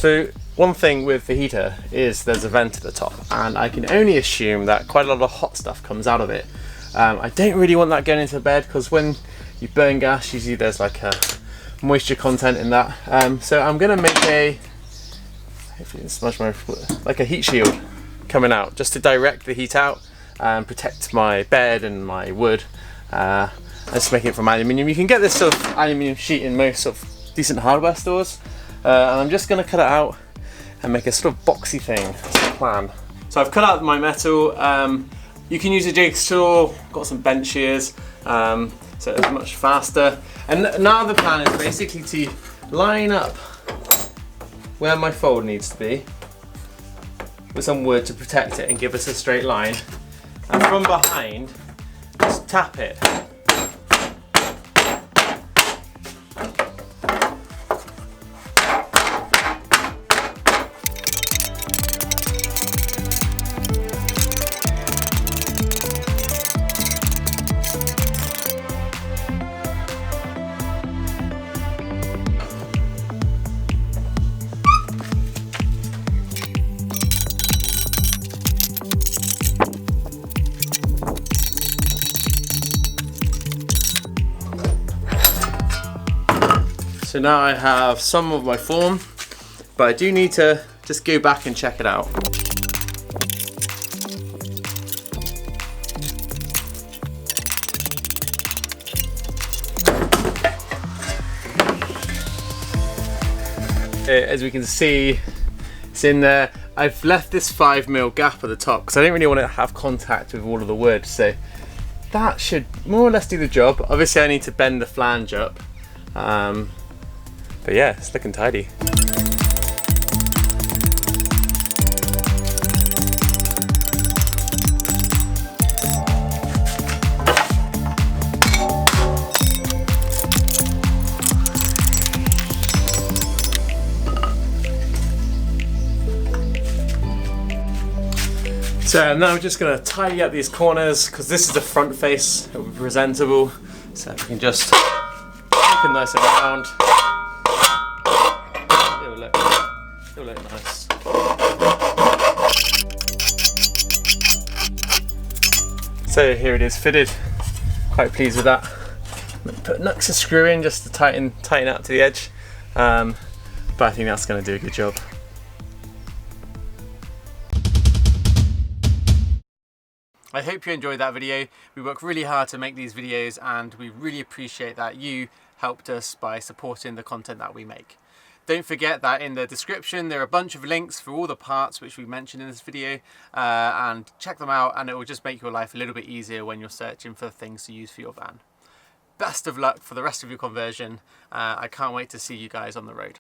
So one thing with the heater is there's a vent at the top, and I can only assume that quite a lot of hot stuff comes out of it. I don't really want that going into the bed, because when you burn gas, usually there's like a moisture content in that. So I'm gonna make like a heat shield coming out, just to direct the heat out and protect my bed and my wood. Let's make it from aluminium. You can get this sort of aluminium sheet in most sort of decent hardware stores. And I'm just going to cut it out and make a sort of boxy thing. That's the plan. So I've cut out my metal. You can use a jigsaw, got some bench shears, so it's much faster. And now the plan is basically to line up where my fold needs to be with some wood to protect it and give us a straight line. And from behind, just tap it. So now I have some of my form, but I do need to just go back and check it out. As we can see, it's in there. I've left this 5mm gap at the top because I don't really want to have contact with all of the wood, so that should more or less do the job. Obviously I need to bend the flange up. But yeah, it's looking tidy. So now I'm just going to tidy up these corners, because this is the front face, it will be presentable. So we can just make it nice and round. It'll look nice. So here it is fitted. Quite pleased with that. Put an extra screw in just to tighten out to the edge. But I think that's going to do a good job. I hope you enjoyed that video. We work really hard to make these videos, and we really appreciate that you helped us by supporting the content that we make. Don't forget that in the description there are a bunch of links for all the parts which we mentioned in this video, and check them out, and it will just make your life a little bit easier when you're searching for things to use for your van. Best of luck for the rest of your conversion. I can't wait to see you guys on the road.